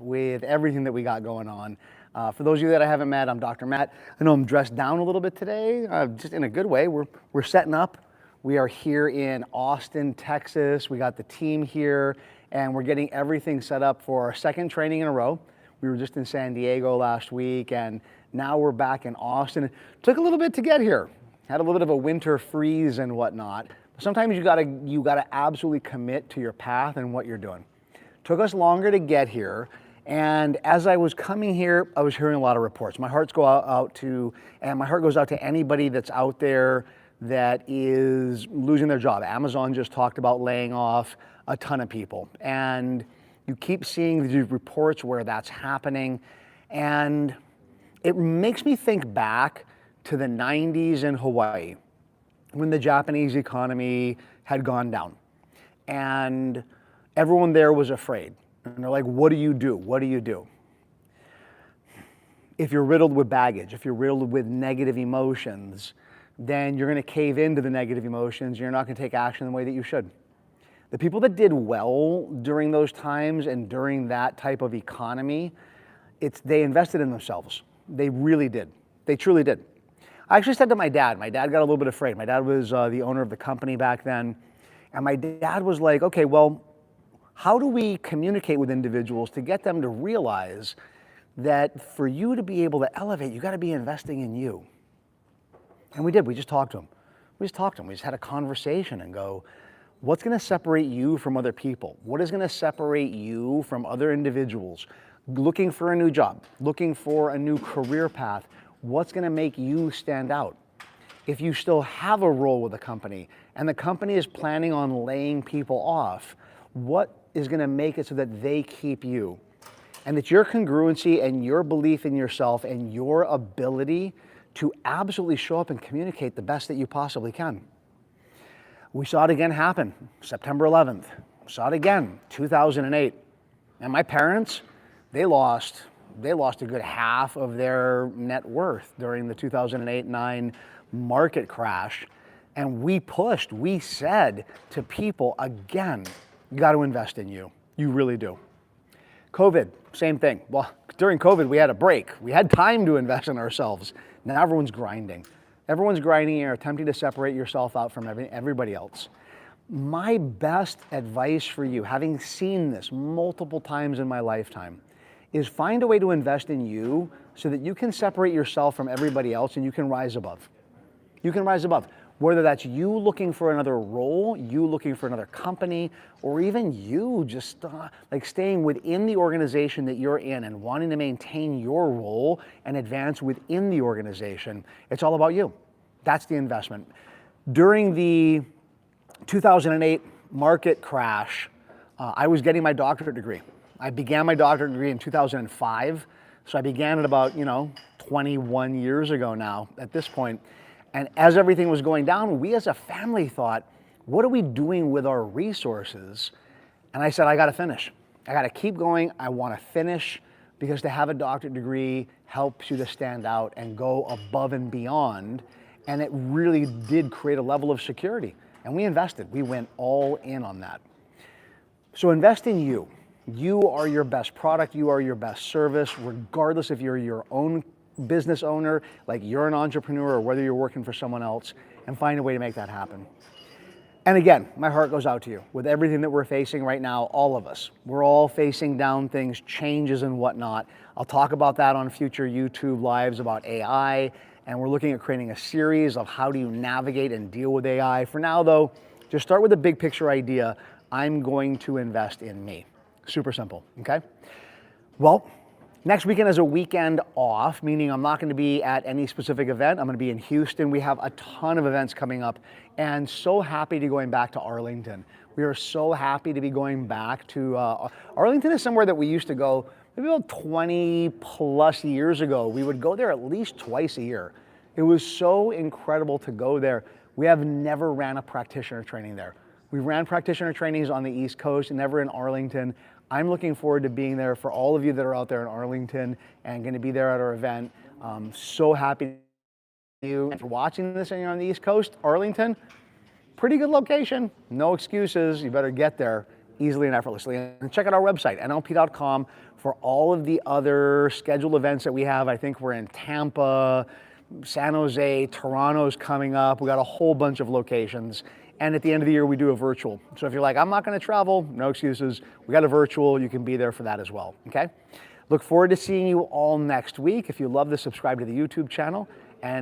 with everything that we got going on. For those of you that I haven't met, I'm Dr. Matt. I know I'm dressed down a little bit today, just in a good way. We're setting up. We are here in Austin, Texas. We got the team here, and we're getting everything set up for our second training in a row. We were just in San Diego last week, and now we're back in Austin. It took a little bit to get here. Had a little bit of a winter freeze and whatnot. Sometimes you gotta absolutely commit to your path and what you're doing. Took us longer to get here, and as I was coming here, I was hearing a lot of reports. My heart goes out to anybody that's out there that is losing their job. Amazon just talked about laying off a ton of people, and you keep seeing these reports where that's happening, and it makes me think back to the 90s in Hawaii when the Japanese economy had gone down, and everyone there was afraid. And they're like, what do you do? What do you do? If you're riddled with baggage, if you're riddled with negative emotions, then you're going to cave into the negative emotions. You're not going to take action the way that you should. The people that did well during those times and during that type of economy, they invested in themselves. They really did. They truly did. I actually said to my dad got a little bit afraid. My dad was the owner of the company back then. And my dad was like, okay, well, how do we communicate with individuals to get them to realize that for you to be able to elevate, you got to be investing in you? And we did. We just talked to him. We just had a conversation and go, what's going to separate you from other people? What is going to separate you from other individuals looking for a new job, looking for a new career path? What's going to make you stand out? If you still have a role with a company and the company is planning on laying people off, what is going to make it so that they keep you? And that your congruency and your belief in yourself and your ability to absolutely show up and communicate the best that you possibly can. We saw it again happen, September 11th. We saw it again, 2008. And my parents, they lost a good half of their net worth during the 2008-9 market crash. And we said to people again, you got to invest in you. You really do. COVID, same thing. Well, during COVID, we had a break. We had time to invest in ourselves. Now everyone's grinding. Everyone's grinding and attempting to separate yourself out from everybody else. My best advice for you, having seen this multiple times in my lifetime, is find a way to invest in you so that you can separate yourself from everybody else and you can rise above. You can rise above. Whether that's you looking for another role, you looking for another company, or even you just like staying within the organization that you're in and wanting to maintain your role and advance within the organization. It's all about you. That's the investment. During the 2008 market crash, I was getting my doctorate degree. I began my doctorate degree in 2005. So I began it about, 21 years ago now at this point. And as everything was going down, we as a family thought, what are we doing with our resources? And I said, I got to finish. I got to keep going. I want to finish, because to have a doctorate degree helps you to stand out and go above and beyond. And it really did create a level of security. And we invested. We went all in on that. So invest in you. You are your best product. You are your best service, regardless if you're your own business owner, like you're an entrepreneur, or whether you're working for someone else, and find a way to make that happen. And again, my heart goes out to you. With everything that we're facing right now, all of us, we're all facing down things, changes and whatnot. I'll talk about that on future YouTube lives about AI, and we're looking at creating a series of how do you navigate and deal with AI. For now though, just start with a big picture idea. I'm going to invest in me. Super simple, okay? Well, next weekend is a weekend off, meaning I'm not going to be at any specific event. I'm going to be in Houston. We have a ton of events coming up, and so happy to be going back to Arlington. We are so happy to be going back to Arlington is somewhere that we used to go maybe about 20 plus years ago. We would go there at least twice a year. It was so incredible to go there. We have never ran a practitioner training there. We ran practitioner trainings on the East Coast, never in Arlington. I'm looking forward to being there for all of you that are out there in Arlington and going to be there at our event. So happy to you. If you're watching this and you're on the East Coast, Arlington, pretty good location. No excuses. You better get there. easily and effortlessly. And check out our website, nlp.com, for all of the other scheduled events that we have. I think we're in Tampa, San Jose, Toronto's coming up. We got a whole bunch of locations. And at the end of the year, we do a virtual. So if you're like, I'm not going to travel, no excuses. We got a virtual. You can be there for that as well. Okay? Look forward to seeing you all next week. If you love this, subscribe to the YouTube channel. And